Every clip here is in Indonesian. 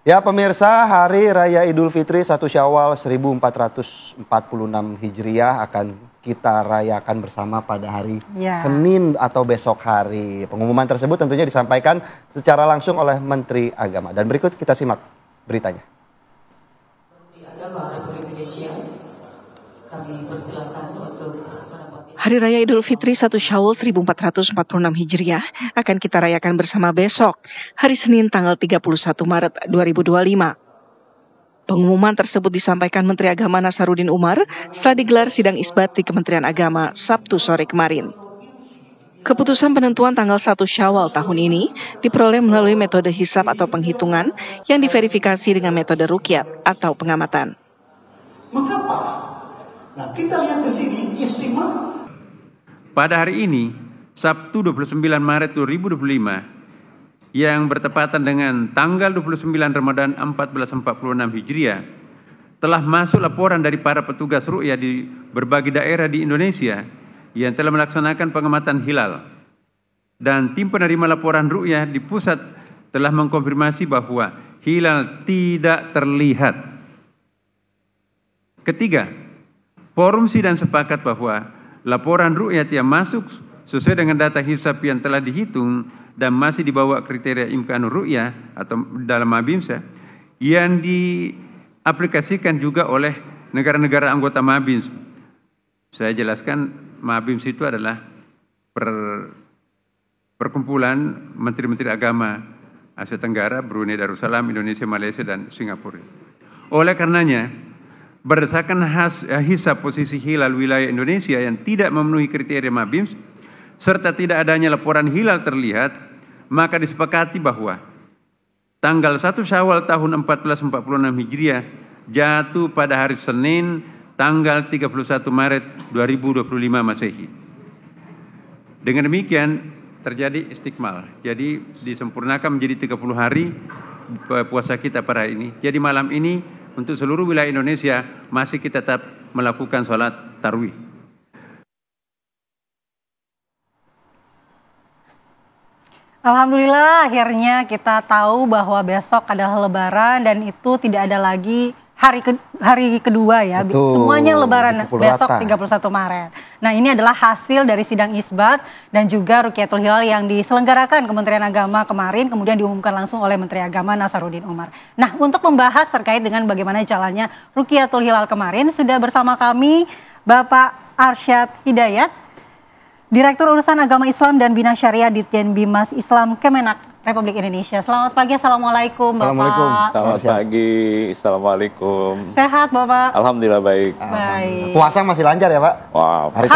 Ya pemirsa, Hari Raya Idul Fitri 1 Syawal 1446 Hijriah akan kita rayakan bersama pada hari Senin atau besok hari. Pengumuman tersebut tentunya disampaikan secara langsung oleh Menteri Agama. Dan berikut kita simak beritanya. Menteri Agama Republik Indonesia, kami persilakan untuk Hari Raya Idul Fitri 1 Syawal 1446 Hijriah akan kita rayakan bersama besok, hari Senin tanggal 31 Maret 2025. Pengumuman tersebut disampaikan Menteri Agama Nasaruddin Umar setelah digelar sidang isbat di Kementerian Agama Sabtu sore kemarin. Keputusan penentuan tanggal 1 Syawal tahun ini diperoleh melalui metode hisab atau penghitungan yang diverifikasi dengan metode ruqyat atau pengamatan. Mengapa? Nah, kita lihat ke sini istimewa. Pada hari ini, Sabtu 29 Maret 2025, yang bertepatan dengan tanggal 29 Ramadan 1446 Hijriah, telah masuk laporan dari para petugas ruqyah di berbagai daerah di Indonesia yang telah melaksanakan pengamatan hilal. Dan tim penerima laporan ruqyah di pusat telah mengkonfirmasi bahwa hilal tidak terlihat. Ketiga, forum sidang sepakat bahwa laporan ruqyat yang masuk sesuai dengan data hisab yang telah dihitung dan masih dibawa kriteria imkanur ruqyah atau dalam Mabimsa yang diaplikasikan juga oleh negara-negara anggota Mabims. Saya jelaskan, Mabims itu adalah perkumpulan menteri-menteri agama Asia Tenggara, Brunei Darussalam, Indonesia, Malaysia, dan Singapura. Oleh karenanya, berdasarkan hisab posisi hilal wilayah Indonesia yang tidak memenuhi kriteria Mabims, serta tidak adanya laporan hilal terlihat, maka disepakati bahwa tanggal 1 Syawal tahun 1446 Hijriah jatuh pada hari Senin tanggal 31 Maret 2025 Masehi. Dengan demikian terjadi istikmal, jadi disempurnakan menjadi 30 hari puasa kita pada hari ini. Jadi malam ini untuk seluruh wilayah Indonesia masih kita tetap melakukan sholat tarawih. Alhamdulillah akhirnya kita tahu bahwa besok adalah Lebaran dan itu tidak ada lagi hari kedua ya. Betul, semuanya Lebaran besok rata. 31 Maret. Nah ini adalah hasil dari sidang isbat dan juga Ruqyatul Hilal yang diselenggarakan Kementerian Agama kemarin, kemudian diumumkan langsung oleh Menteri Agama Nasaruddin Umar. Nah untuk membahas terkait dengan bagaimana jalannya Ruqyatul Hilal kemarin, sudah bersama kami Bapak Arsyad Hidayat, Direktur Urusan Agama Islam dan Bina Syariah Ditjen Bimas Islam Kemenak Republik Indonesia. Selamat pagi, Assalamualaikum Bapak. Assalamualaikum. Selamat pagi, Assalamualaikum. Sehat Bapak? Alhamdulillah baik. Baik. Puasa masih lancar ya Pak? Wow. Hari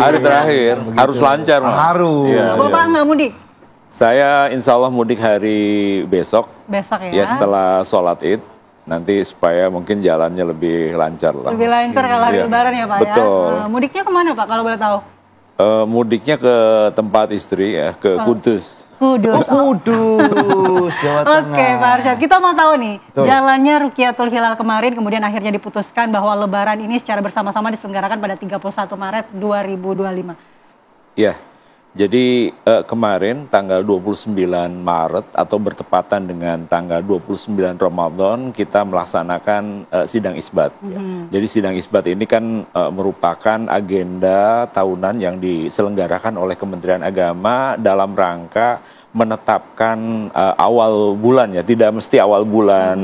Hari terakhir harus lancar. Harus. Ya, Bapak nggak mudik? Saya insya Allah mudik hari besok. Besok ya? Ya setelah sholat Id. Nanti supaya mungkin jalannya lebih lancar lah. Lebih lancar kalau hari Lebaran ya Pak ya? Betul. Mudiknya kemana Pak kalau boleh tahu? Mudiknya ke tempat istri ya, ke Kudus. Kudus. Kudus, Jawa Tengah. Oke Pak Arsyad, kita mau tahu nih, Betul. jalannya Ruqyatul Hilal kemarin kemudian akhirnya diputuskan bahwa Lebaran ini secara bersama-sama diselenggarakan pada 31 Maret 2025. Ya, jadi kemarin tanggal 29 Maret atau bertepatan dengan tanggal 29 Ramadan kita melaksanakan sidang isbat. Jadi sidang isbat ini kan merupakan agenda tahunan yang diselenggarakan oleh Kementerian Agama dalam rangka menetapkan awal bulan ya, tidak mesti awal bulan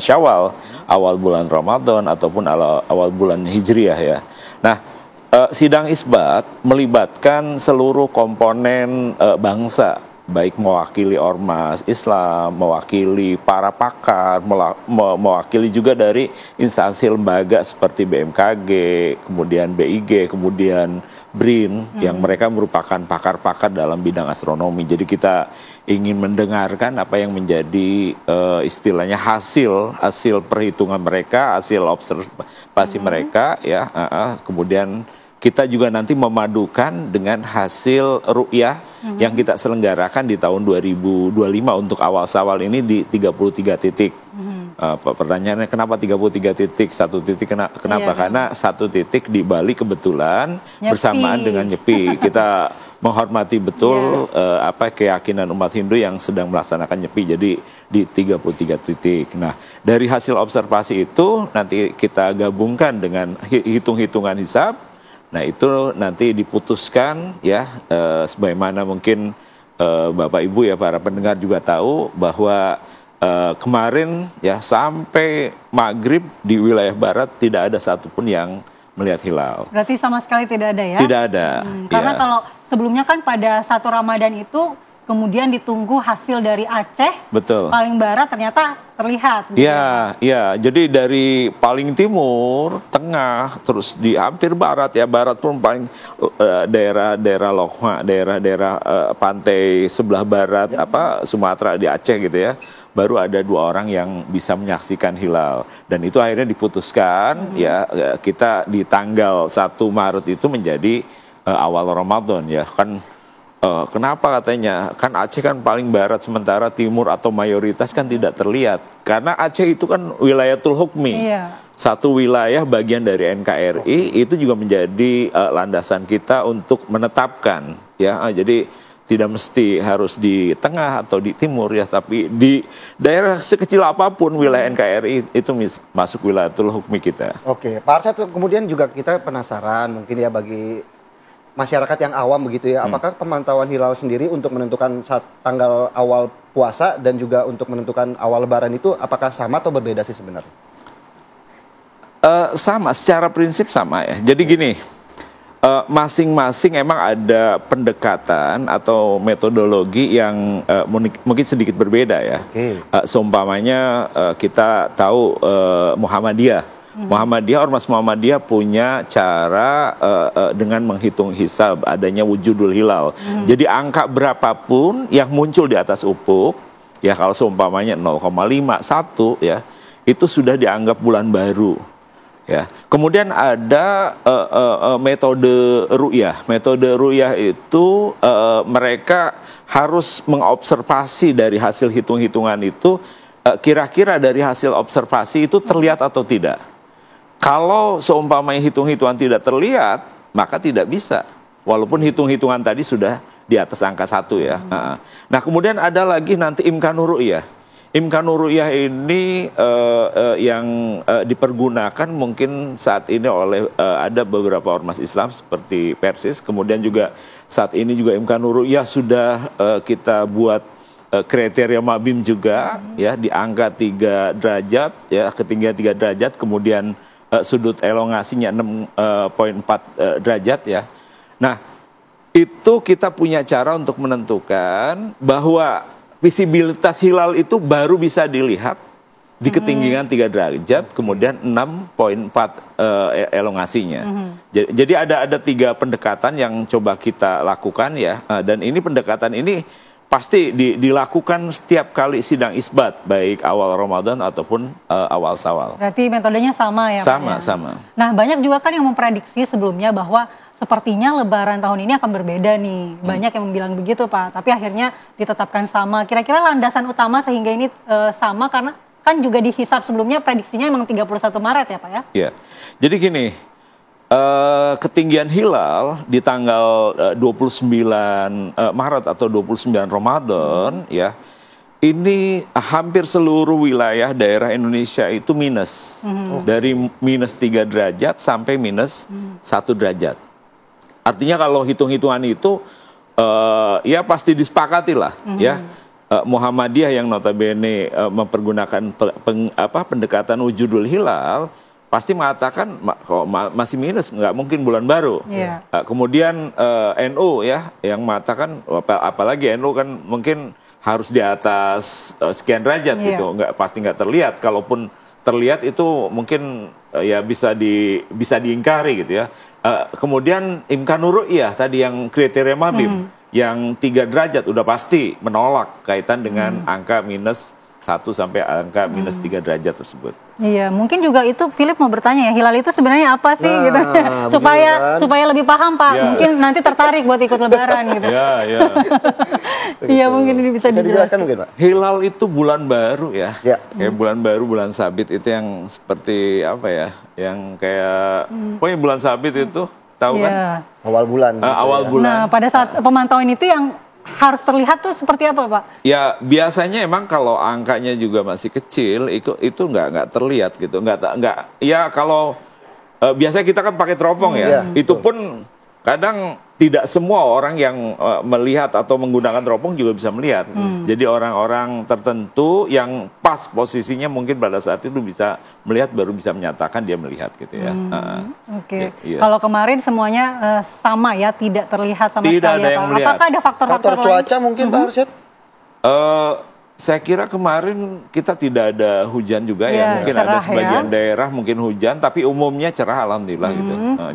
Syawal, awal bulan Ramadan ataupun awal bulan Hijriah ya. Nah, sidang isbat melibatkan seluruh komponen bangsa, baik mewakili ormas Islam, mewakili para pakar, mewakili juga dari instansi lembaga seperti BMKG, kemudian BIG, kemudian BRIN, yang mereka merupakan pakar-pakar dalam bidang astronomi. Jadi kita ingin mendengarkan apa yang menjadi istilahnya hasil perhitungan mereka, hasil observasi mereka, ya. Kemudian kita juga nanti memadukan dengan hasil ruqyah yang kita selenggarakan di tahun 2025 untuk awal Syawal ini di 33 titik. Pertanyaannya kenapa 33 titik, satu titik kenapa? Karena satu titik di Bali kebetulan bersamaan dengan Nyepi. Kita menghormati betul keyakinan umat Hindu yang sedang melaksanakan Nyepi, jadi di 33 titik. Nah, dari hasil observasi itu nanti kita gabungkan dengan hitung-hitungan hisab. Nah, itu nanti diputuskan ya, sebagaimana mungkin Bapak Ibu ya para pendengar juga tahu bahwa kemarin ya sampai maghrib di wilayah barat tidak ada satupun yang melihat hilal. Berarti sama sekali tidak ada ya? Tidak ada. Karena kalau sebelumnya kan pada 1 Ramadan itu kemudian ditunggu hasil dari Aceh, betul, paling barat ternyata terlihat. Iya, iya. Jadi dari paling timur, tengah, terus di hampir barat ya, barat pun paling daerah-daerah Lokma, daerah-daerah pantai sebelah barat Sumatera di Aceh gitu ya. Baru ada 2 orang yang bisa menyaksikan hilal, dan itu akhirnya diputuskan ya kita di tanggal 1 Maret itu menjadi awal Ramadan ya kan. Kenapa katanya? Kan Aceh kan paling barat, sementara timur atau mayoritas kan tidak terlihat. Karena Aceh itu kan wilayatul hukmi. Iya. Satu wilayah bagian dari NKRI, itu juga menjadi landasan kita untuk menetapkan ya. Jadi tidak mesti harus di tengah atau di timur ya, tapi di daerah sekecil apapun wilayah NKRI itu masuk wilayatul hukmi kita. Oke, Pak Arsyad, kemudian juga kita penasaran mungkin ya bagi masyarakat yang awam begitu ya, apakah pemantauan hilal sendiri untuk menentukan tanggal awal puasa dan juga untuk menentukan awal lebaran itu apakah sama atau berbeda sih sebenarnya? Sama, secara prinsip sama ya. Jadi gini, masing-masing emang ada pendekatan atau metodologi yang mungkin sedikit berbeda ya. Seumpamanya kita tahu Muhammadiyah. Ormas Muhammadiyah punya cara dengan menghitung hisab adanya wujudul hilal. Jadi angka berapapun yang muncul di atas ufuk, ya kalau seumpamanya 0,5, 1 ya, itu sudah dianggap bulan baru. Ya, kemudian ada metode ru'yah. Metode ru'yah itu mereka harus mengobservasi dari hasil hitung-hitungan itu, kira-kira dari hasil observasi itu terlihat atau tidak. Kalau seumpamanya hitung-hitungan tidak terlihat, maka tidak bisa. Walaupun hitung-hitungan tadi sudah di atas angka 1 ya. Nah, kemudian ada lagi nanti imkanur ru'yah. Imkanur ru'yah ini yang dipergunakan mungkin saat ini oleh ada beberapa ormas Islam seperti Persis. Kemudian juga saat ini juga imkanur ru'yah sudah kita buat kriteria mabim juga ya, di angka 3 derajat ya, ketinggian 3 derajat, kemudian sudut elongasinya 6,4 derajat ya. Nah, itu kita punya cara untuk menentukan bahwa visibilitas hilal itu baru bisa dilihat di ketinggian 3 derajat, kemudian 6,4 elongasinya. Jadi ada 3 pendekatan yang coba kita lakukan ya, dan ini pendekatan ini pasti dilakukan setiap kali sidang isbat, baik awal Ramadan ataupun awal Syawal. Berarti metodenya sama ya, sama, Pak? Sama. Nah, banyak juga kan yang memprediksi sebelumnya bahwa sepertinya Lebaran tahun ini akan berbeda nih. Banyak yang bilang begitu, Pak. Tapi akhirnya ditetapkan sama. Kira-kira landasan utama sehingga ini sama karena kan juga dihisab sebelumnya prediksinya memang 31 Maret ya, Pak ya? Iya. Jadi gini, ketinggian hilal di tanggal 29 Maret atau 29 Ramadan ya, ini hampir seluruh wilayah daerah Indonesia itu minus. Dari minus 3 derajat sampai minus 1 derajat. Artinya kalau hitung-hitungan itu ya pasti disepakati lah ya. Muhammadiyah yang notabene mempergunakan pendekatan wujudul hilal pasti mengatakan masih minus, nggak mungkin bulan baru. Kemudian NU ya yang mengatakan, apalagi NU kan mungkin harus di atas sekian derajat gitu, pasti nggak terlihat. Kalaupun terlihat itu mungkin ya bisa diingkari gitu ya. Kemudian imkanur ru'yah tadi yang kriteria mabim yang 3 derajat udah pasti menolak kaitan dengan angka minus 1 sampai angka minus 3 derajat tersebut. Iya, mungkin juga itu Philip mau bertanya ya, hilal itu sebenarnya apa sih gitu. supaya lebih paham, Pak. Mungkin nanti tertarik buat ikut lebaran gitu. Iya, mungkin ini bisa dijelaskan mungkin, Pak. Hilal itu bulan baru ya. Kayak bulan baru, bulan sabit itu yang seperti apa ya? Yang kayak pokoknya bulan sabit itu tahu kan? Awal bulan. Gitu awal bulan. Nah, pada saat pemantauan itu yang harus terlihat tuh seperti apa, Pak? Ya biasanya emang kalau angkanya juga masih kecil, itu nggak terlihat gitu, nggak. Ya kalau biasanya kita kan pakai teropong ya, itu pun kadang tidak semua orang yang melihat atau menggunakan teropong juga bisa melihat. Jadi orang-orang tertentu yang pas posisinya mungkin pada saat itu bisa melihat, baru bisa menyatakan dia melihat gitu ya. Oke. Kalau kemarin semuanya sama ya, tidak terlihat sama tidak sekali ada ya, yang Pak. melihat. Apakah ada faktor-faktor lain? cuaca mungkin Pak Arsyad? Saya kira kemarin kita tidak ada hujan juga ya, mungkin ada sebagian daerah mungkin hujan, tapi umumnya cerah alhamdulillah gitu.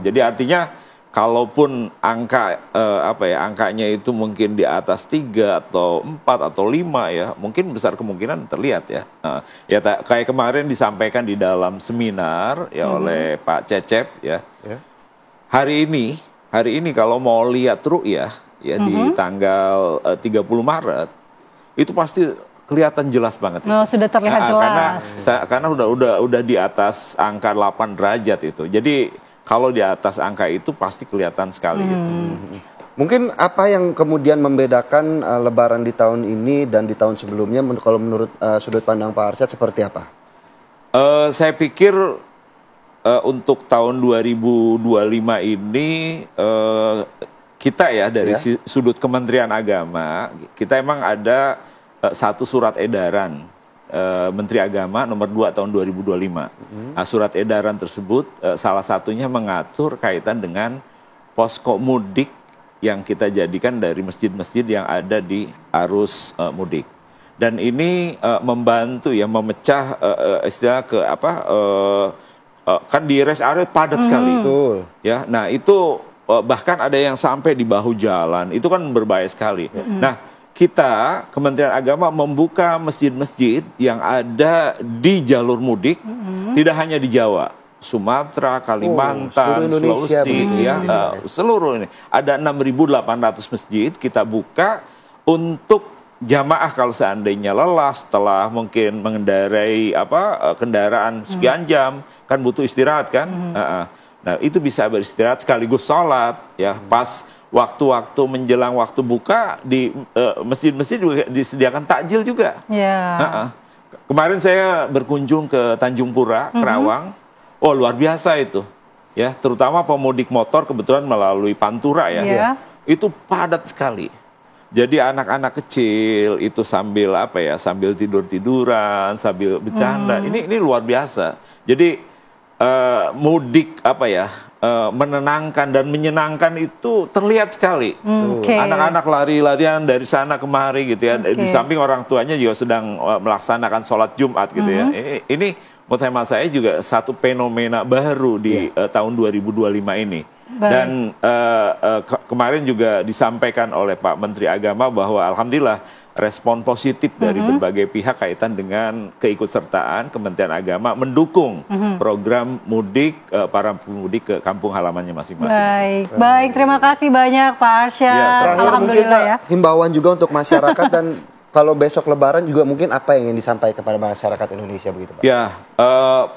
Jadi artinya kalaupun angkanya itu mungkin di atas 3 atau 4 atau 5 ya, mungkin besar kemungkinan terlihat ya. Ya kayak kemarin disampaikan di dalam seminar ya oleh Pak Cecep ya. Hari ini kalau mau lihat ru'yah ya di tanggal 30 Maret itu pasti kelihatan jelas banget. Sudah terlihat jelas. Karena udah di atas angka 8 derajat itu. Jadi kalau di atas angka itu pasti kelihatan sekali gitu. Mungkin apa yang kemudian membedakan Lebaran di tahun ini dan di tahun sebelumnya, kalau menurut sudut pandang Pak Arsyad seperti apa? Saya pikir untuk tahun 2025 ini kita ya dari sudut Kementerian Agama, kita emang ada satu surat edaran Menteri Agama nomor 2 tahun 2025. Nah, surat edaran tersebut salah satunya mengatur kaitan dengan posko mudik yang kita jadikan dari masjid-masjid yang ada di arus mudik. Dan ini membantu ya memecah istilah kan di rest area padat sekali. Ya, nah itu bahkan ada yang sampai di bahu jalan. Itu kan berbahaya sekali. Nah, kita, Kementerian Agama membuka masjid-masjid yang ada di jalur mudik, tidak hanya di Jawa, Sumatera, Kalimantan, Sulawesi, seluruh ini. Ada 6.800 masjid kita buka untuk jamaah kalau seandainya lelah setelah mungkin mengendarai kendaraan sekian jam, kan butuh istirahat kan. Nah itu bisa beristirahat sekaligus sholat ya, pas waktu-waktu menjelang waktu buka di masjid-masjid juga disediakan takjil juga. Kemarin saya berkunjung ke Tanjung Pura, Kerawang. Oh luar biasa itu ya, terutama pemudik motor kebetulan melalui Pantura ya. Itu padat sekali. Jadi anak-anak kecil itu sambil sambil tidur-tiduran, sambil bercanda. Ini luar biasa. Jadi mudik menenangkan dan menyenangkan itu terlihat sekali. Anak-anak lari-larian dari sana kemari gitu ya. Di samping orang tuanya juga sedang melaksanakan sholat Jumat gitu ya. Ini menurut hemat saya juga satu fenomena baru di tahun 2025 ini. Dan kemarin juga disampaikan oleh Pak Menteri Agama bahwa alhamdulillah respon positif dari berbagai pihak kaitan dengan keikutsertaan Kementerian Agama mendukung program mudik para pemudik ke kampung halamannya masing-masing. Baik, terima kasih banyak Pak Arsyad. Alhamdulillah ya. Himbauan juga untuk masyarakat dan kalau besok Lebaran juga mungkin apa yang ingin disampaikan kepada masyarakat Indonesia begitu Pak? Ya,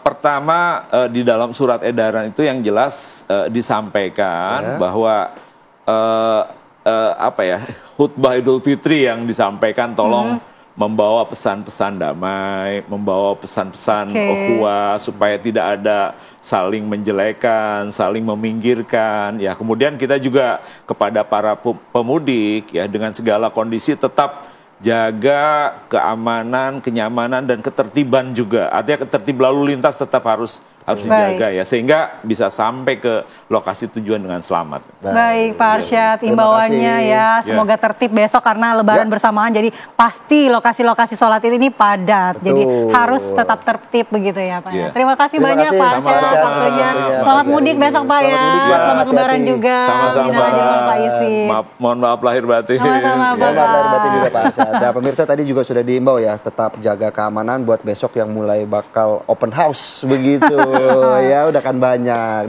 pertama di dalam surat edaran itu yang jelas disampaikan bahwa khutbah Idul Fitri yang disampaikan tolong membawa pesan-pesan damai, membawa pesan-pesan ukhuwah supaya tidak ada saling menjelekan, saling meminggirkan. Ya, kemudian kita juga kepada para pemudik ya dengan segala kondisi tetap jaga keamanan, kenyamanan dan ketertiban juga. Artinya ketertib lalu lintas tetap harus dijaga ya, sehingga bisa sampai ke lokasi tujuan dengan selamat. Baik Pak Arsyad, imbauannya ya semoga tertib besok karena Lebaran bersamaan, jadi pasti lokasi-lokasi sholat ini padat. Jadi harus tetap tertib begitu ya Pak. Terima kasih banyak Pak Arsyad waktunya. Selamat mudik besok Pak ya. Selamat Lebaran juga. Sama-sama. Mohon maaf lahir batin. Sama-sama Pak. Lahir batin juga Pak Arsyad. Nah, pemirsa tadi juga sudah diimbau ya, tetap jaga keamanan buat besok yang mulai bakal open house begitu. Ya udah kan banyak.